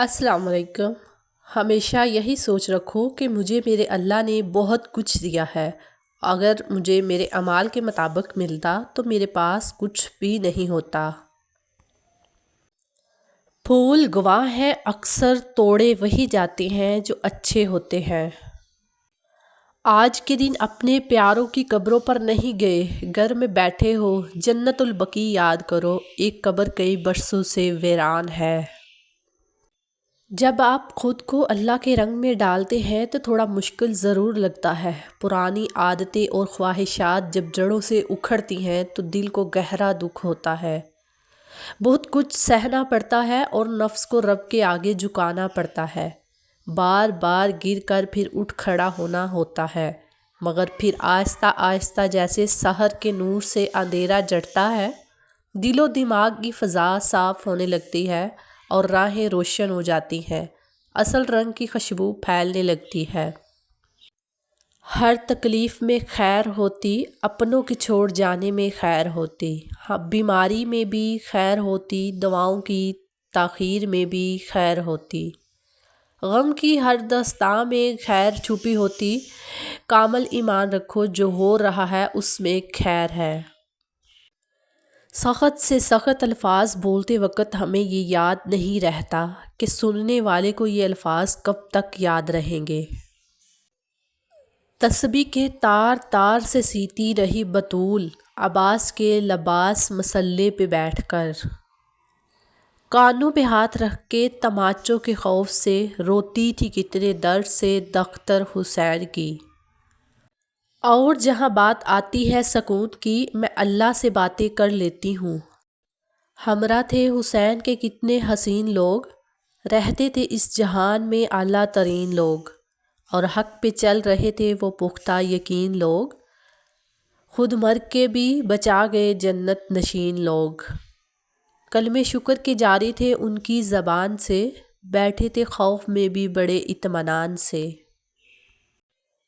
السلام علیکم۔ ہمیشہ یہی سوچ رکھو کہ مجھے میرے اللہ نے بہت کچھ دیا ہے۔ اگر مجھے میرے اعمال کے مطابق ملتا تو میرے پاس کچھ بھی نہیں ہوتا۔ پھول گواہ ہیں، اکثر توڑے وہی جاتے ہیں جو اچھے ہوتے ہیں۔ آج کے دن اپنے پیاروں کی قبروں پر نہیں گئے، گھر میں بیٹھے ہو، جنت البقیع یاد کرو، ایک قبر کئی برسوں سے ویران ہے۔ جب آپ خود کو اللہ کے رنگ میں ڈالتے ہیں تو تھوڑا مشکل ضرور لگتا ہے۔ پرانی عادتیں اور خواہشات جب جڑوں سے اکھڑتی ہیں تو دل کو گہرا دکھ ہوتا ہے۔ بہت کچھ سہنا پڑتا ہے اور نفس کو رب کے آگے جھکانا پڑتا ہے۔ بار بار گر کر پھر اٹھ کھڑا ہونا ہوتا ہے، مگر پھر آہستہ آہستہ جیسے سحر کے نور سے اندھیرا جڑتا ہے، دل و دماغ کی فضا صاف ہونے لگتی ہے اور راہیں روشن ہو جاتی ہیں، اصل رنگ کی خوشبو پھیلنے لگتی ہے۔ ہر تکلیف میں خیر ہوتی، اپنوں کے چھوڑ جانے میں خیر ہوتی، بیماری میں بھی خیر ہوتی، دعاؤں کی تاخیر میں بھی خیر ہوتی، غم کی ہر دستاں میں خیر چھپی ہوتی۔ کامل ایمان رکھو، جو ہو رہا ہے اس میں خیر ہے۔ سخت سے سخت الفاظ بولتے وقت ہمیں یہ یاد نہیں رہتا کہ سننے والے کو یہ الفاظ کب تک یاد رہیں گے۔ تسبیح کے تار تار سے سیتی رہی بطول، عباس کے لباس مسلے پہ بیٹھ کر، کانوں پہ ہاتھ رکھ کے تماچوں کے خوف سے روتی تھی کتنے درد سے دختر حسین کی۔ اور جہاں بات آتی ہے سکون کی، میں اللہ سے باتیں کر لیتی ہوں۔ ہمراہ تھے حسین کے کتنے حسین لوگ، رہتے تھے اس جہان میں اعلیٰ ترین لوگ، اور حق پہ چل رہے تھے وہ پختہ یقین لوگ، خود مر کے بھی بچا گئے جنت نشین لوگ۔ کلمے شکر کے جاری تھے ان کی زبان سے، بیٹھے تھے خوف میں بھی بڑے اطمینان سے۔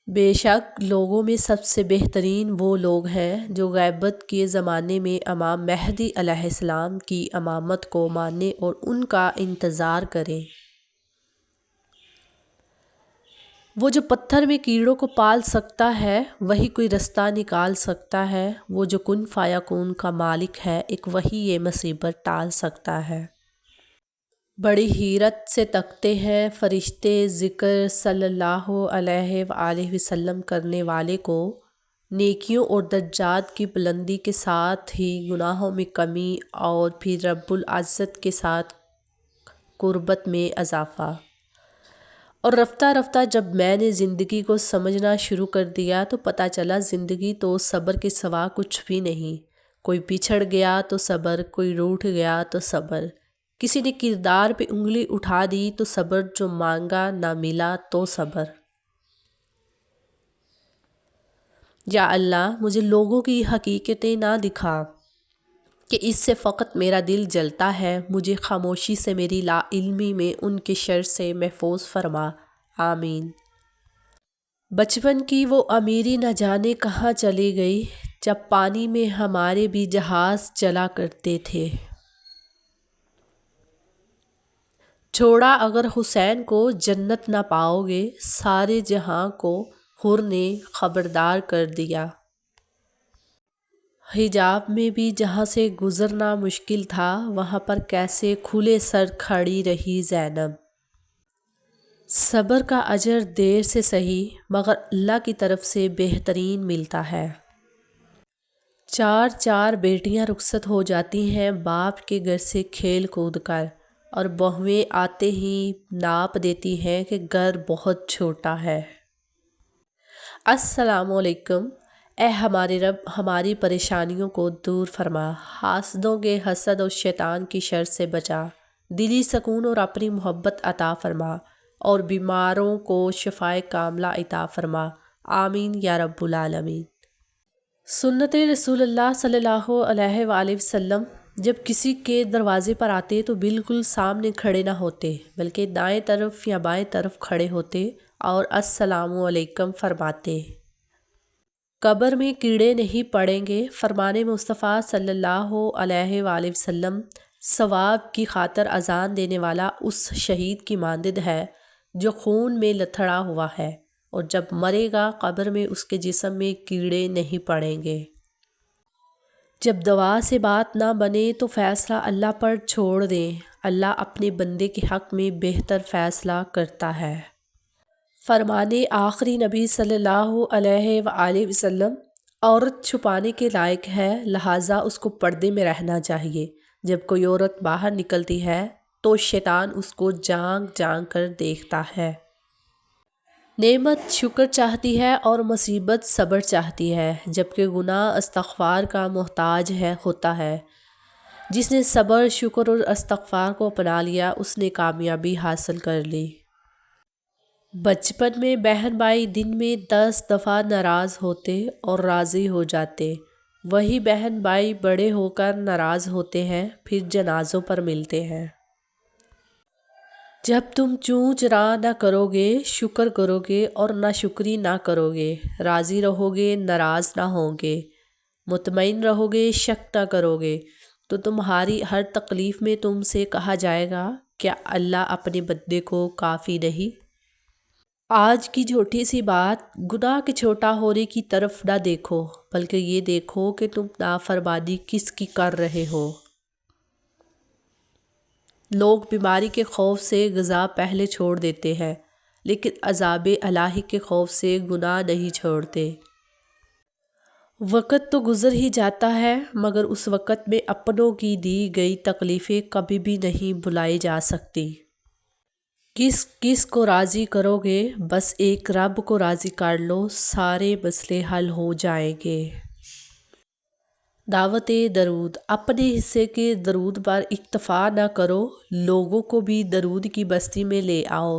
بے شک لوگوں میں سب سے بہترین وہ لوگ ہیں جو غیبت کے زمانے میں امام مہدی علیہ السلام کی امامت کو مانیں اور ان کا انتظار کریں۔ وہ جو پتھر میں کیڑوں کو پال سکتا ہے، وہی کوئی رستہ نکال سکتا ہے۔ وہ جو کن فیکون کا مالک ہے، ایک وہی یہ مصیبت ٹال سکتا ہے۔ بڑی حیرت سے تکتے ہیں فرشتے ذکر صلی اللہ علیہ وآلہ وسلم کرنے والے کو، نیکیوں اور درجات کی بلندی کے ساتھ ہی گناہوں میں کمی اور پھر رب العزت کے ساتھ قربت میں اضافہ۔ اور رفتہ رفتہ جب میں نے زندگی کو سمجھنا شروع کر دیا تو پتہ چلا زندگی تو صبر کے سوا کچھ بھی نہیں۔ کوئی بچھڑ گیا تو صبر، کوئی روٹھ گیا تو صبر، کسی نے کردار پہ انگلی اٹھا دی تو صبر، جو مانگا نہ ملا تو صبر۔ یا اللہ مجھے لوگوں کی حقیقتیں نہ دکھا کہ اس سے فقط میرا دل جلتا ہے، مجھے خاموشی سے میری لا علمی میں ان کے شر سے محفوظ فرما، آمین۔ بچپن کی وہ امیری نہ جانے کہاں چلی گئی، جب پانی میں ہمارے بھی جہاز چلا کرتے تھے۔ چھوڑا اگر حسین کو جنت نہ پاؤ گے، سارے جہاں کو حر نے خبردار کر دیا۔ حجاب میں بھی جہاں سے گزرنا مشکل تھا، وہاں پر کیسے کھلے سر کھڑی رہی زینب۔ صبر کا اجر دیر سے سہی، مگر اللہ کی طرف سے بہترین ملتا ہے۔ چار چار بیٹیاں رخصت ہو جاتی ہیں باپ کے گھر سے کھیل کود کر، اور بہویں آتے ہی ناپ دیتی ہیں کہ گھر بہت چھوٹا ہے۔ السلام علیکم۔ اے ہمارے رب، ہماری پریشانیوں کو دور فرما، حاسدوں کے حسد اور شیطان کی شر سے بچا، دلی سکون اور اپنی محبت عطا فرما، اور بیماروں کو شفائے کاملہ عطا فرما، آمین یا رب العالمین۔ سنت رسول اللہ صلی اللہ علیہ وآلہ وسلم، جب کسی کے دروازے پر آتے تو بالکل سامنے کھڑے نہ ہوتے بلکہ دائیں طرف یا بائیں طرف کھڑے ہوتے اور السلام علیکم فرماتے۔ قبر میں کیڑے نہیں پڑیں گے، فرمان مصطفیٰ صلی اللہ علیہ وآلہ وسلم۔ ثواب کی خاطر اذان دینے والا اس شہید کی مانند ہے جو خون میں لتھڑا ہوا ہے، اور جب مرے گا قبر میں اس کے جسم میں کیڑے نہیں پڑیں گے۔ جب دعا سے بات نہ بنے تو فیصلہ اللہ پر چھوڑ دیں، اللہ اپنے بندے کے حق میں بہتر فیصلہ کرتا ہے۔ فرمانے آخری نبی صلی اللہ علیہ وآلہ وسلم، عورت چھپانے کے لائق ہے، لہٰذا اس کو پردے میں رہنا چاہیے۔ جب کوئی عورت باہر نکلتی ہے تو شیطان اس کو جھانک جھانک کر دیکھتا ہے۔ نعمت شکر چاہتی ہے اور مصیبت صبر چاہتی ہے، جبکہ گناہ استغفار کا محتاج ہوتا ہے۔ جس نے صبر، شکر اور استغفار کو اپنا لیا اس نے کامیابی حاصل کر لی۔ بچپن میں بہن بھائی دن میں 10 دفعہ ناراض ہوتے اور راضی ہو جاتے، وہی بہن بھائی بڑے ہو کر ناراض ہوتے ہیں، پھر جنازوں پر ملتے ہیں۔ جب تم چوں چرا نہ کرو گے، شکر کرو گے اور ناشکری نہ کرو گے، راضی رہو گے، ناراض نہ ہوں گے، مطمئن رہو گے، شک نہ کرو گے، تو تمہاری ہر تکلیف میں تم سے کہا جائے گا، کیا اللہ اپنے بندے کو کافی نہیں؟ آج کی چھوٹی سی بات، گناہ کے چھوٹا ہونے کی طرف نہ دیکھو، بلکہ یہ دیکھو کہ تم نافرمانی کس کی کر رہے ہو۔ لوگ بیماری کے خوف سے غذا پہلے چھوڑ دیتے ہیں، لیکن عذاب الہی کے خوف سے گناہ نہیں چھوڑتے۔ وقت تو گزر ہی جاتا ہے، مگر اس وقت میں اپنوں کی دی گئی تکلیفیں کبھی بھی نہیں بھلائی جا سکتی۔ کس کس کو راضی کرو گے، بس ایک رب کو راضی کر لو، سارے مسئلے حل ہو جائیں گے۔ دعوت درود۔ اپنے حصے کے درود پر اکتفا نہ کرو، لوگوں کو بھی درود کی بستی میں لے آؤ۔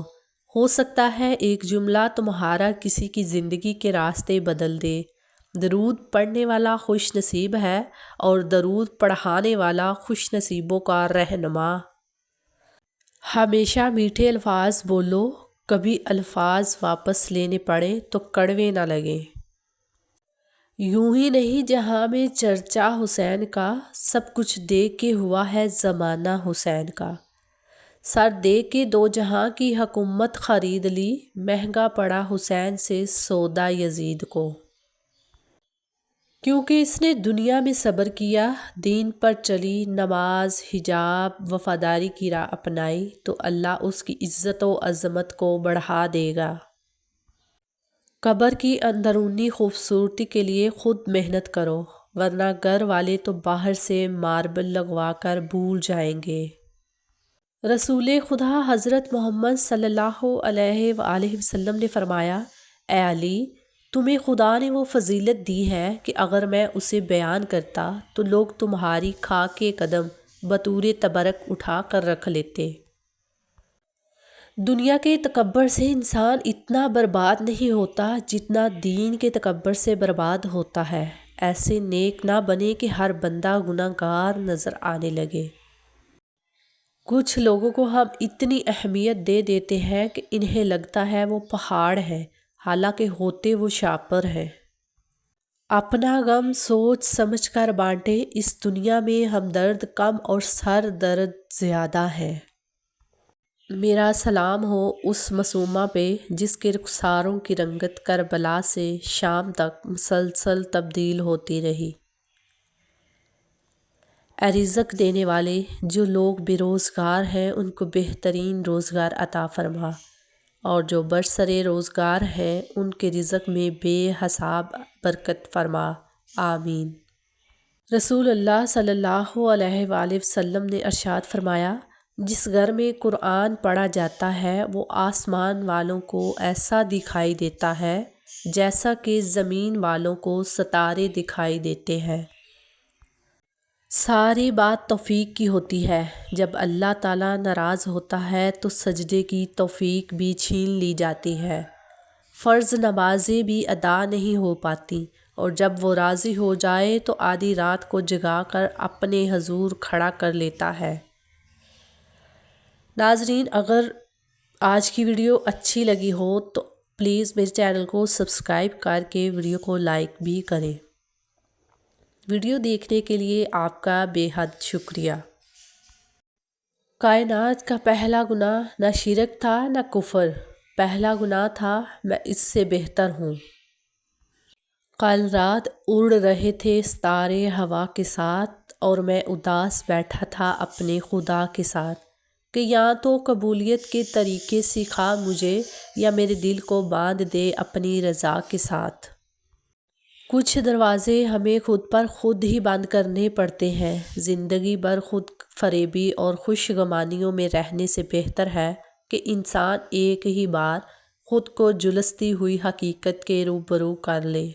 ہو سکتا ہے ایک جملہ تمہارا کسی کی زندگی کے راستے بدل دے۔ درود پڑھنے والا خوش نصیب ہے، اور درود پڑھانے والا خوش نصیبوں کا رہنما۔ ہمیشہ میٹھے الفاظ بولو، کبھی الفاظ واپس لینے پڑیں تو کڑوے نہ لگیں۔ یوں ہی نہیں جہاں میں چرچا حسین کا، سب کچھ دے کے ہوا ہے زمانہ حسین کا۔ سر دے کے دو جہاں کی حکومت خرید لی، مہنگا پڑا حسین سے سودا یزید کو۔ کیونکہ اس نے دنیا میں صبر کیا، دین پر چلی، نماز، حجاب، وفاداری کی راہ اپنائی، تو اللہ اس کی عزت و عظمت کو بڑھا دے گا۔ قبر کی اندرونی خوبصورتی کے لیے خود محنت کرو، ورنہ گھر والے تو باہر سے ماربل لگوا کر بھول جائیں گے۔ رسول خدا حضرت محمد صلی اللہ علیہ وآلہ وسلم نے فرمایا، اے علی، تمہیں خدا نے وہ فضیلت دی ہے کہ اگر میں اسے بیان کرتا تو لوگ تمہاری خاک قدم بطور تبرک اٹھا کر رکھ لیتے۔ دنیا کے تکبر سے انسان اتنا برباد نہیں ہوتا جتنا دین کے تکبر سے برباد ہوتا ہے۔ ایسے نیک نہ بنے کہ ہر بندہ گناہ گار نظر آنے لگے۔ کچھ لوگوں کو ہم اتنی اہمیت دے دیتے ہیں کہ انہیں لگتا ہے وہ پہاڑ ہیں، حالانکہ ہوتے وہ شاپر ہیں۔ اپنا غم سوچ سمجھ کر بانٹے، اس دنیا میں ہمدرد کم اور سر درد زیادہ ہے۔ میرا سلام ہو اس معصومہ پہ جس کے رخساروں کی رنگت کربلا سے شام تک مسلسل تبدیل ہوتی رہی۔ اے رزق دینے والے، جو لوگ بے روزگار ہیں ان کو بہترین روزگار عطا فرما، اور جو برسرِ روزگار ہیں ان کے رزق میں بے حساب برکت فرما، آمین۔ رسول اللہ صلی اللہ علیہ وآلہ وسلم نے ارشاد فرمایا، جس گھر میں قرآن پڑھا جاتا ہے وہ آسمان والوں کو ایسا دکھائی دیتا ہے جیسا کہ زمین والوں کو ستارے دکھائی دیتے ہیں۔ ساری بات توفیق کی ہوتی ہے، جب اللہ تعالیٰ ناراض ہوتا ہے تو سجدے کی توفیق بھی چھین لی جاتی ہے، فرض نمازیں بھی ادا نہیں ہو پاتی، اور جب وہ راضی ہو جائے تو آدھی رات کو جگا کر اپنے حضور کھڑا کر لیتا ہے۔ ناظرین، اگر آج کی ویڈیو اچھی لگی ہو تو پلیز میرے چینل کو سبسکرائب کر کے ویڈیو کو لائک بھی کریں۔ ویڈیو دیکھنے کے لیے آپ کا بے حد شکریہ۔ کائنات کا پہلا گناہ نہ شرک تھا نہ کفر، پہلا گناہ تھا میں اس سے بہتر ہوں۔ کل رات اڑ رہے تھے ستارے ہوا کے ساتھ، اور میں اداس بیٹھا تھا اپنے خدا کے ساتھ، کہ یا تو قبولیت کے طریقے سکھا مجھے، یا میرے دل کو باندھ دے اپنی رضا کے ساتھ۔ کچھ دروازے ہمیں خود پر خود ہی بند کرنے پڑتے ہیں۔ زندگی بھر خود فریبی اور خوش گمانیوں میں رہنے سے بہتر ہے کہ انسان ایک ہی بار خود کو جھلستی ہوئی حقیقت کے روبرو کر لے۔